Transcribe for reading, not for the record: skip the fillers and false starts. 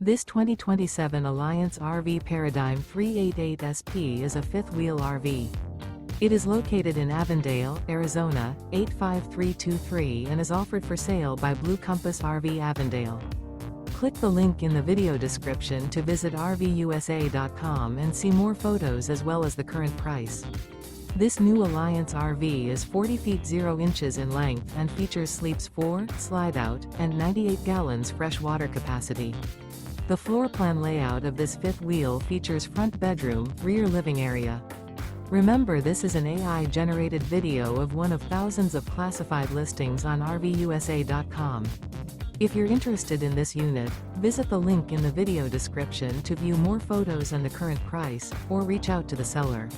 This 2027 Alliance RV Paradigm 388 SP is a fifth-wheel RV. It is located in Avondale, Arizona, 85323 and is offered for sale by Blue Compass RV Avondale. Click the link in the video description to visit RVUSA.com and see more photos as well as the current price. This new Alliance RV is 40 feet 0 inches in length and features sleeps 4, slide-out, and 98 gallons fresh water capacity. The floor plan layout of this fifth wheel features front bedroom, rear living area. Remember, this is an AI-generated video of one of thousands of classified listings on RVUSA.com. If you're interested in this unit, visit the link in the video description to view more photos and the current price, or reach out to the seller.